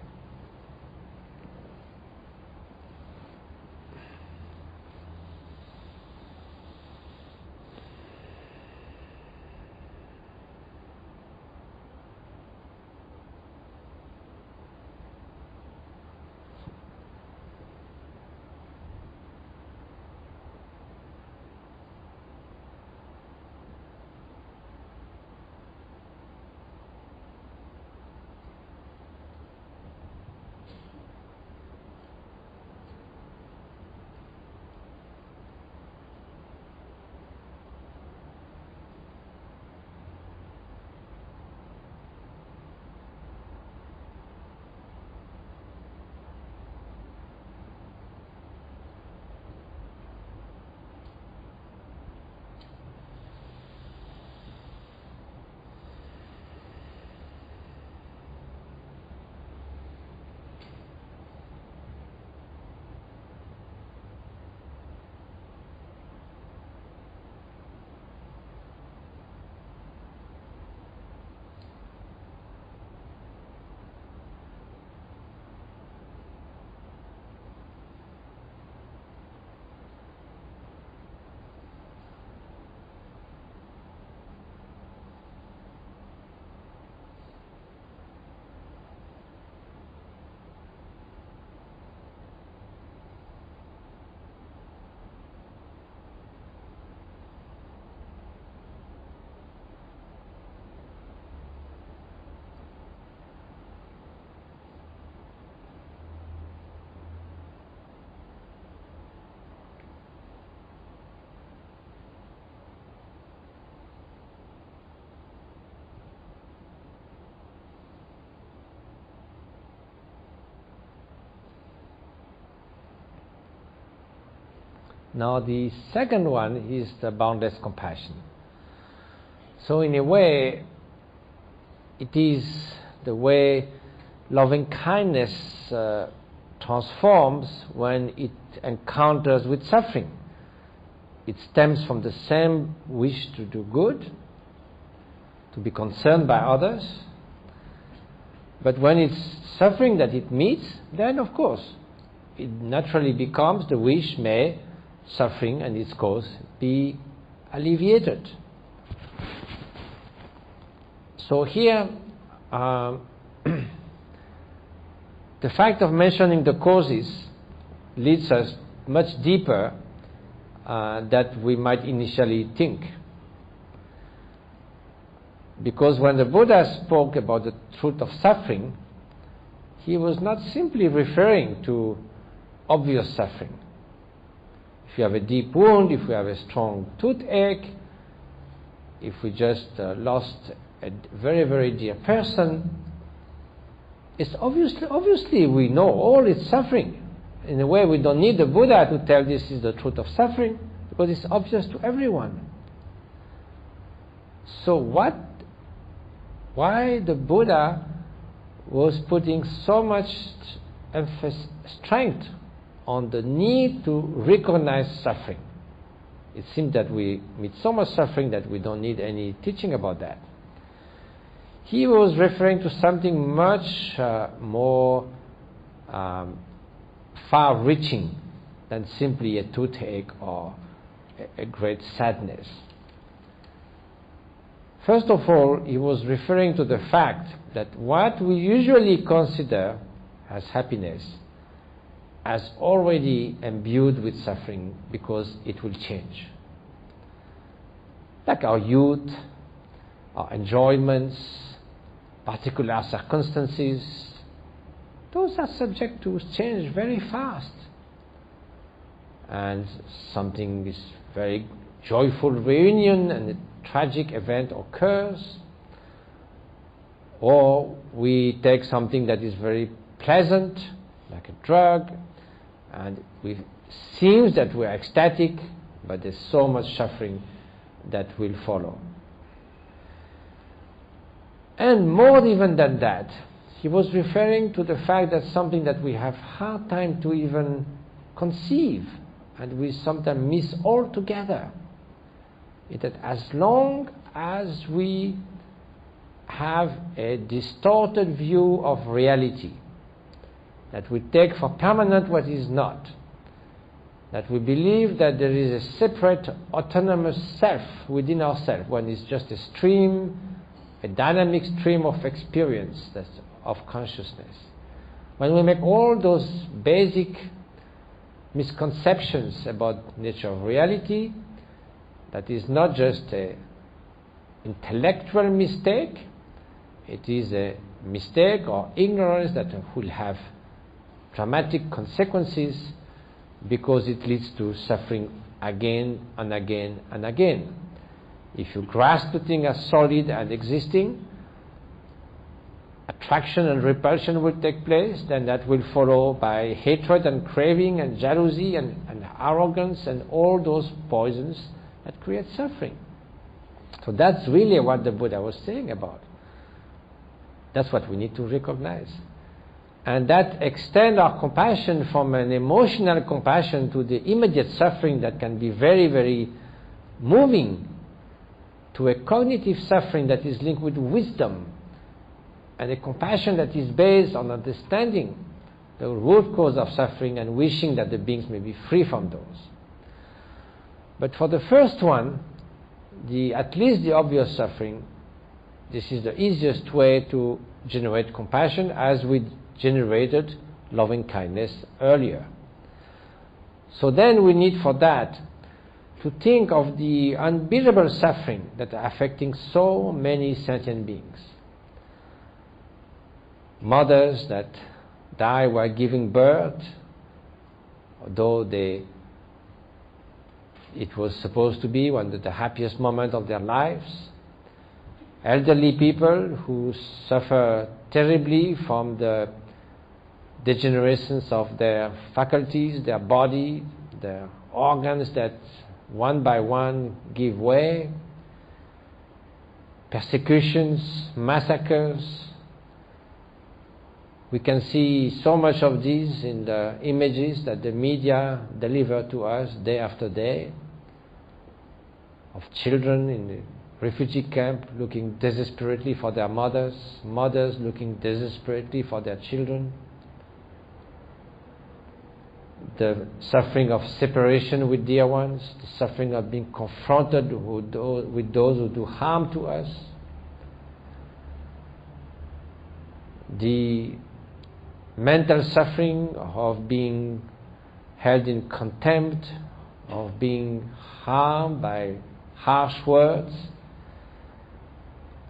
Now the second one is the boundless compassion. So in a way, it is the way loving kindness transforms when it encounters with suffering. It stems from the same wish to do good, to be concerned by others, but when it's suffering that it meets, then of course it naturally becomes the wish, may suffering and its cause be alleviated. So here the fact of mentioning the causes leads us much deeper than we might initially think. Because when the Buddha spoke about the truth of suffering, he was not simply referring to obvious suffering. If you have a deep wound, if we have a strong toothache, if we just lost a very, very dear person, it's obviously we know all its suffering. In a way, we don't need the Buddha to tell this is the truth of suffering, because it's obvious to everyone. So why the Buddha was putting so much strength on the need to recognize suffering? It seems that we meet so much suffering that we don't need any teaching about that. He was referring to something much more far-reaching than simply a toothache or a great sadness. First of all, he was referring to the fact that what we usually consider as happiness is already imbued with suffering because it will change. Like our youth, our enjoyments, particular circumstances, those are subject to change very fast. And something is very joyful reunion and a tragic event occurs, or we take something that is very pleasant, like a drug, and it seems that we are ecstatic, but there's so much suffering that will follow. And more even than that, he was referring to the fact that something that we have hard time to even conceive, and we sometimes miss altogether, is that as long as we have a distorted view of reality, that we take for permanent what is not, that we believe that there is a separate autonomous self within ourselves, when it's just a stream, a dynamic stream of experience, that's of consciousness. When we make all those basic misconceptions about nature of reality, that is not just an intellectual mistake, it is a mistake or ignorance that will have dramatic consequences because it leads to suffering again and again and again. If you grasp the thing as solid and existing, attraction and repulsion will take place, then that will follow by hatred and craving and jealousy and arrogance and all those poisons that create suffering. So that's really what the Buddha was saying about. That's what we need to recognize. And that extends our compassion from an emotional compassion to the immediate suffering that can be very, very moving, to a cognitive suffering that is linked with wisdom, and a compassion that is based on understanding the root cause of suffering and wishing that the beings may be free from those. But for the first one, at least the obvious suffering, this is the easiest way to generate compassion, as we generated loving kindness earlier. So then we need for that to think of the unbearable suffering that are affecting so many sentient beings. Mothers that die while giving birth, although it was supposed to be one of the happiest moments of their lives. Elderly people who suffer terribly from the degenerations of their faculties, their body, their organs that one by one give way, persecutions, massacres. We can see so much of these in the images that the media deliver to us day after day, of children in the refugee camp looking desperately for their mothers, mothers looking desperately for their children, the suffering of separation with dear ones, the suffering of being confronted with those who do harm to us, the mental suffering of being held in contempt, of being harmed by harsh words,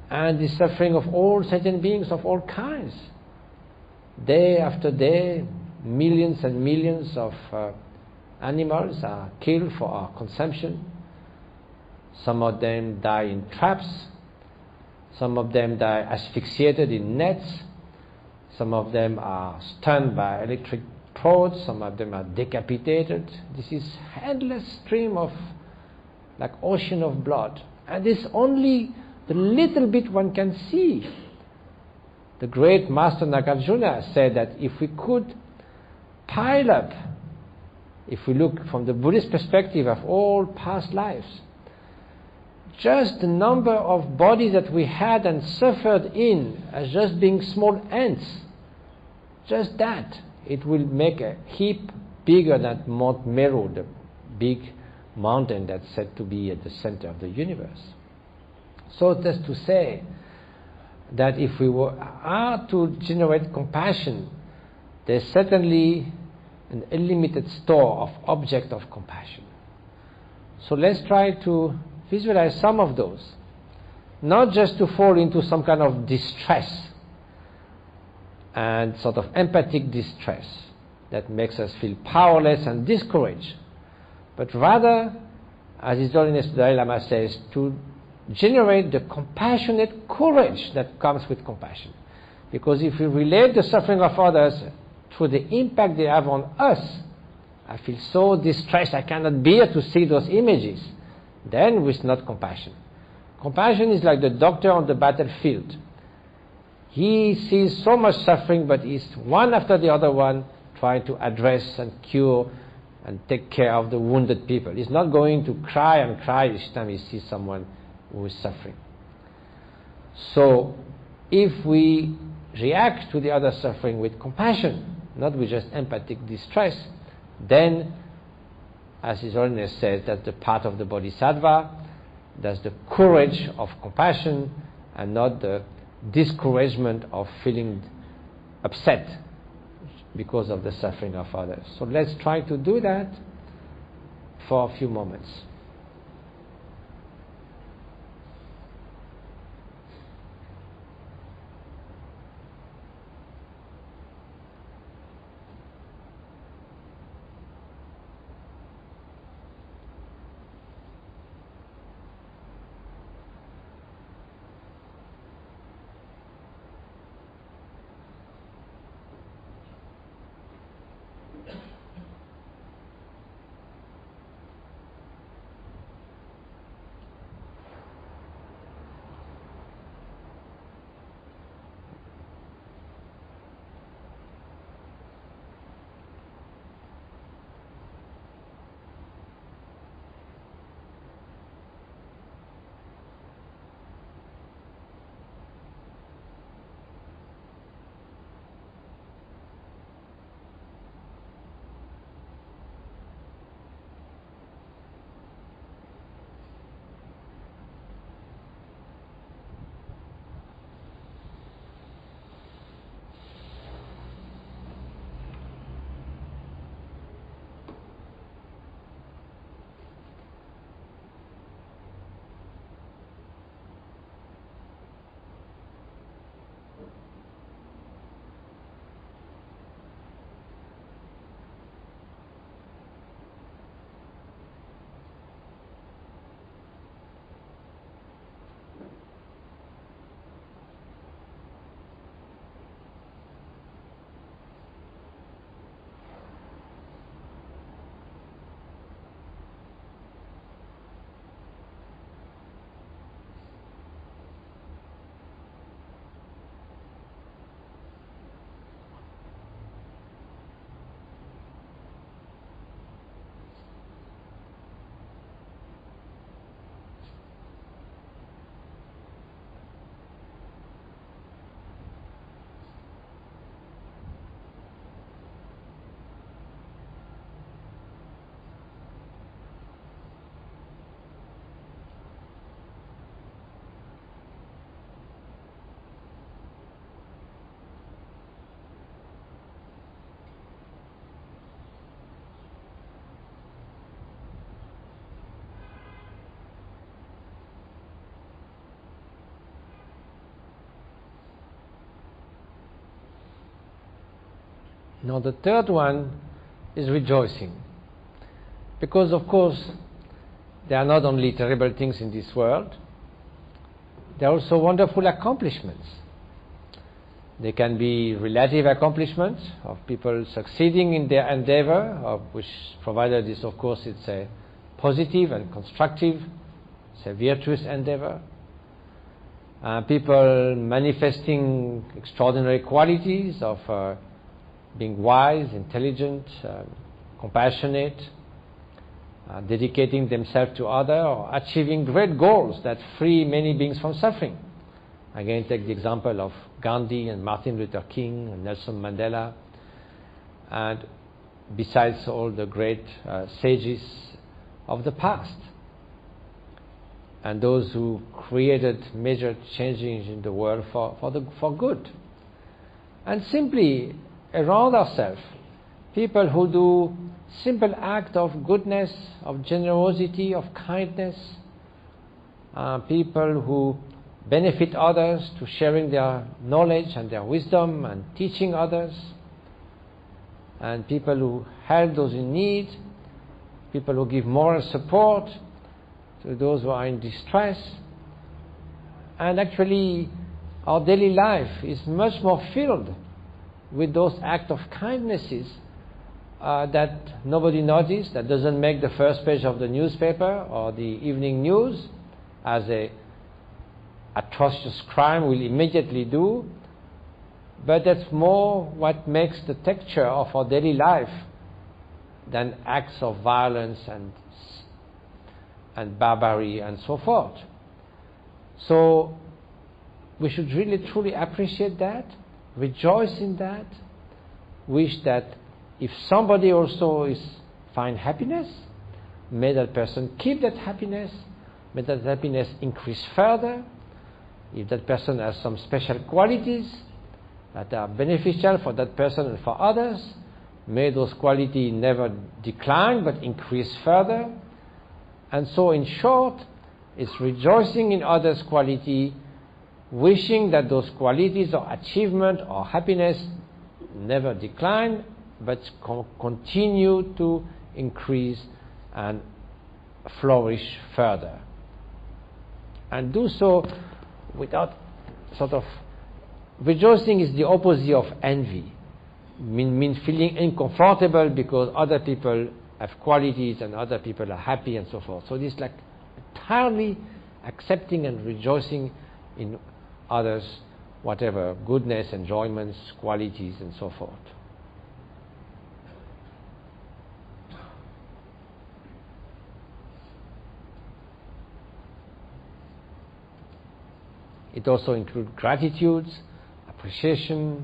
and the suffering of all sentient beings of all kinds. Day after day, millions and millions of animals are killed for our consumption. Some of them die in traps, some of them die asphyxiated in nets, some of them are stunned by electric prods, some of them are decapitated. This is endless stream of, like ocean of blood, and this only the little bit one can see. The great Master Nagarjuna said that if we could pile up, if we look from the Buddhist perspective of all past lives, just the number of bodies that we had and suffered in as just being small ants, just that, it will make a heap bigger than Mount Meru, the big mountain that's said to be at the center of the universe. So just to say that if we are to generate compassion, there's certainly an unlimited store of object of compassion. So let's try to visualize some of those, not just to fall into some kind of distress and sort of empathic distress that makes us feel powerless and discouraged, but rather, as His Holiness the Dalai Lama says, to generate the compassionate courage that comes with compassion. Because if we relate the suffering of others through the impact they have on us, I feel so distressed, I cannot bear to see those images, then it's not compassion. Compassion is like the doctor on the battlefield. He sees so much suffering, but he's one after the other one trying to address and cure and take care of the wounded people. He's not going to cry and cry each time he sees someone who is suffering. So if we react to the other suffering with compassion, not with just empathic distress, then, as His Holiness says, that's the part of the Bodhisattva, that's the courage of compassion and not the discouragement of feeling upset because of the suffering of others. So let's try to do that for a few moments. Now the third one is rejoicing. Because of course, there are not only terrible things in this world, there are also wonderful accomplishments. They can be relative accomplishments of people succeeding in their endeavor, of which, provided this, of course, it's a positive and constructive, it's a virtuous endeavor. People manifesting extraordinary qualities of being wise, intelligent, compassionate, dedicating themselves to others, or achieving great goals that free many beings from suffering. Again, take the example of Gandhi and Martin Luther King and Nelson Mandela, and besides all the great sages of the past, and those who created major changes in the world for good. And simply around ourselves, people who do simple acts of goodness, of generosity, of kindness, people who benefit others to sharing their knowledge and their wisdom and teaching others, and people who help those in need, people who give moral support to those who are in distress. And actually our daily life is much more filled with those acts of kindnesses that nobody noticed, that doesn't make the first page of the newspaper or the evening news, as a atrocious crime will immediately do, but that's more what makes the texture of our daily life than acts of violence and barbarity and so forth. So we should really truly appreciate that, rejoice in that, wish that if somebody also find happiness, may that person keep that happiness, may that happiness increase further. If that person has some special qualities that are beneficial for that person and for others, may those qualities never decline but increase further. And so in short, it's rejoicing in others' quality, wishing that those qualities or achievement or happiness never decline but continue to increase and flourish further. And do so without sort of rejoicing is the opposite of envy. Mean feeling uncomfortable because other people have qualities and other people are happy and so forth. So this is like entirely accepting and rejoicing in others, whatever goodness, enjoyments, qualities and so forth. It also includes gratitudes, appreciation,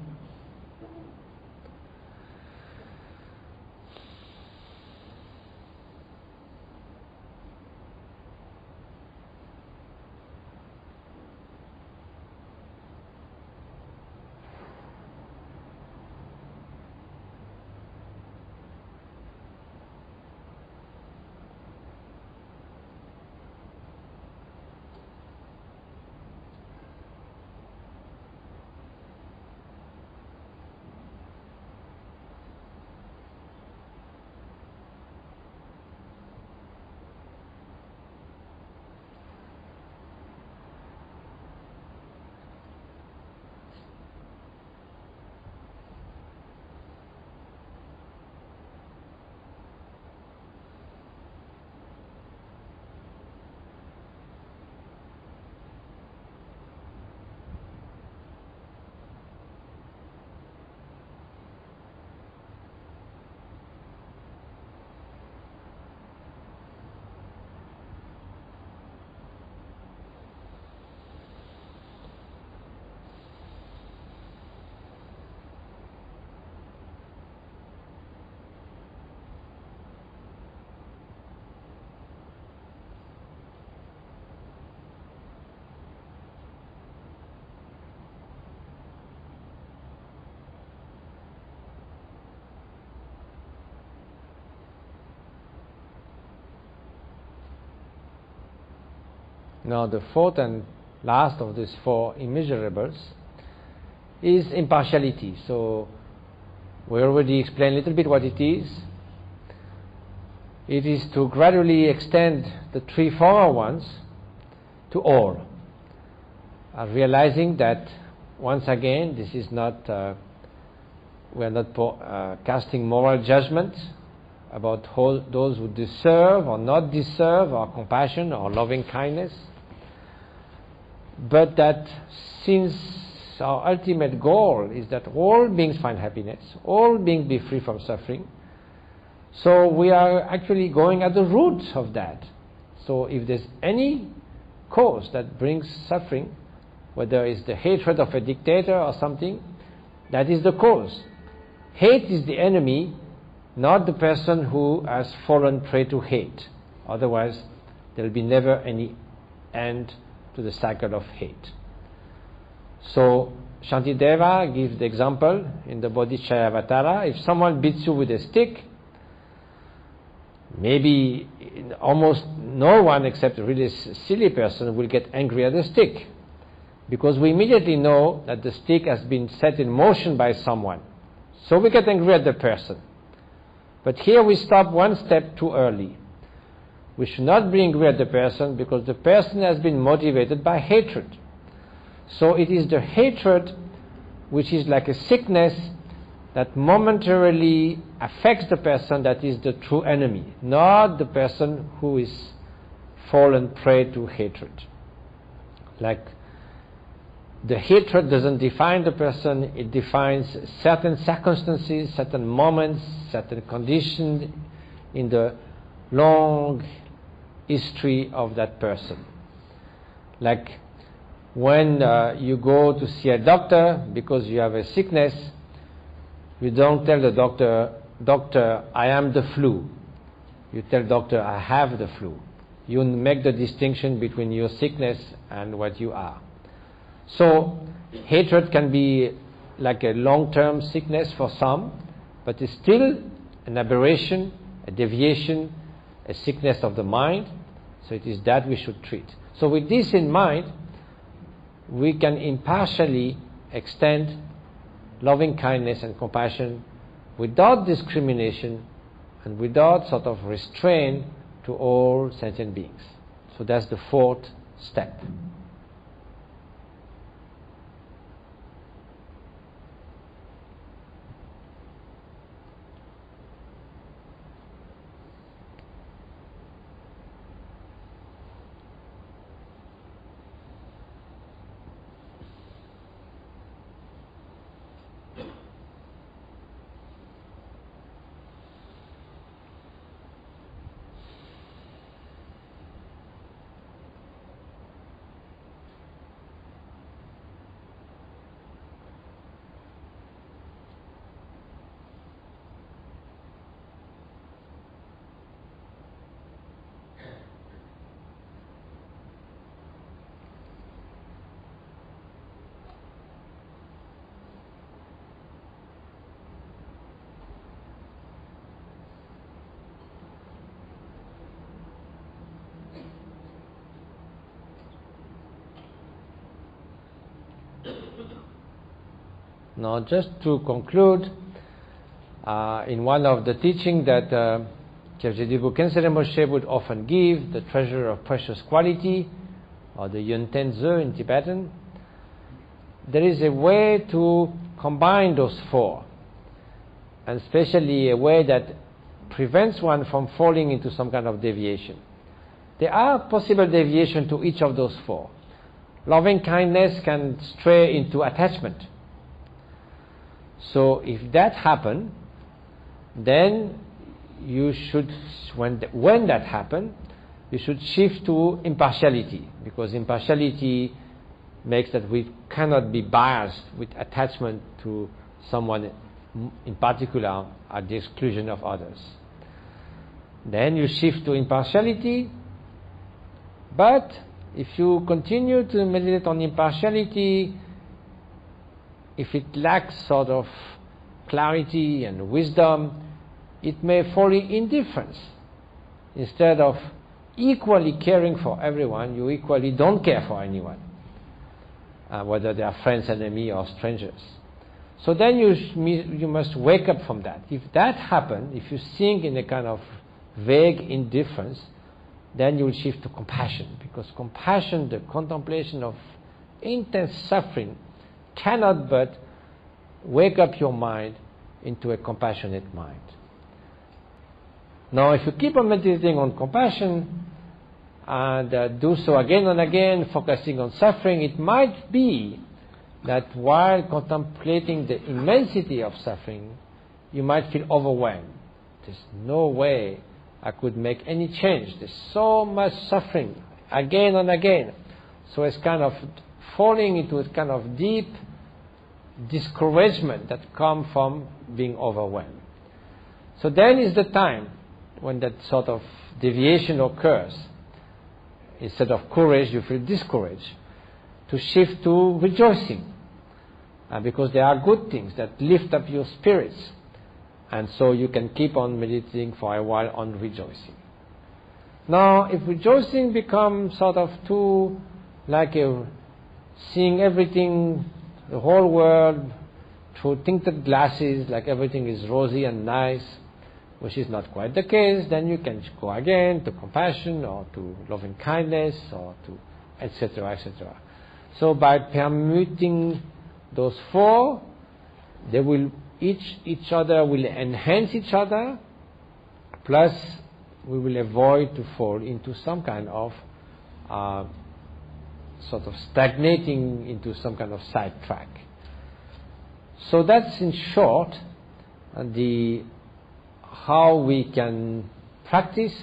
Now the fourth and last of these four immeasurables is impartiality. So We already explained a little bit what it is. It is to gradually extend the three former ones to all, realizing that once again this is not we are not casting moral judgment about those who deserve or not deserve our compassion or loving kindness, but that since our ultimate goal is that all beings find happiness, all beings be free from suffering, so we are actually going at the root of that. So if there's any cause that brings suffering, whether it's the hatred of a dictator or something, that is the cause. Hate is the enemy, not the person who has fallen prey to hate. Otherwise, there will be never any end to the cycle of hate. So, Shantideva gives the example in the Bodhisattva. If someone beats you with a stick, maybe almost no one except a really silly person will get angry at the stick, because we immediately know that the stick has been set in motion by someone. So we get angry at the person. But here we stop one step too early. We should not be angry at the person because the person has been motivated by hatred. So it is the hatred which is like a sickness that momentarily affects the person that is the true enemy, not the person who is fallen prey to hatred. Like the hatred doesn't define the person, it defines certain circumstances, certain moments, certain conditions in the long history of that person. Like when you go to see a doctor because you have a sickness, you don't tell the doctor, I am the flu. You tell doctor, I have the flu. You make the distinction between your sickness and what you are. So hatred can be like a long-term sickness for some, but it's still an aberration, a deviation, a sickness of the mind. So it is that we should treat. So with this in mind, we can impartially extend loving kindness and compassion without discrimination and without sort of restraint to all sentient beings. So that's the fourth step. Now, just to conclude, in one of the teachings that Kyabje Khyentse Rinpoche would often give, the treasure of precious quality, or the Yuntenze in Tibetan, there is a way to combine those four, and especially a way that prevents one from falling into some kind of deviation. There are possible deviations to each of those four. Loving kindness can stray into attachment. So if that happens, then you should, when that happens, you should shift to impartiality, because impartiality makes that we cannot be biased with attachment to someone in particular at the exclusion of others. Then you shift to impartiality, but if you continue to meditate on impartiality, if it lacks sort of clarity and wisdom, it may fall in indifference. Instead of equally caring for everyone, you equally don't care for anyone, whether they are friends, enemies, or strangers. So then you must wake up from that. If that happens, if you sink in a kind of vague indifference, then you will shift to compassion, because compassion, the contemplation of intense suffering, cannot but wake up your mind into a compassionate mind. Now, if you keep on meditating on compassion and do so again and again, focusing on suffering, it might be that while contemplating the immensity of suffering, you might feel overwhelmed. There's no way I could make any change. There's so much suffering again and again. So it's kind of falling into a kind of deep discouragement that comes from being overwhelmed. So then is the time when that sort of deviation occurs. Instead of courage, you feel discouraged. To shift to rejoicing. Because there are good things that lift up your spirits. And so you can keep on meditating for a while on rejoicing. Now, if rejoicing becomes sort of too like seeing everything, the whole world, through tinted glasses, like everything is rosy and nice, which is not quite the case, then you can go again to compassion or to lovingkindness or to etc., etc. So by permuting those four, they will each other will enhance each other, plus we will avoid to fall into some kind of sort of stagnating into some kind of sidetrack. So that's in short how we can practice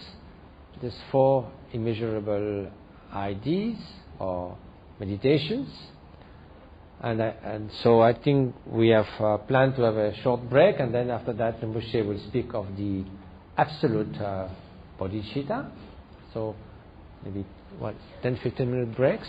these four immeasurable ideas or meditations. And so I think we have planned to have a short break, and then after that Rinpoche will speak of the absolute bodhicitta. So maybe 10-15 minute breaks.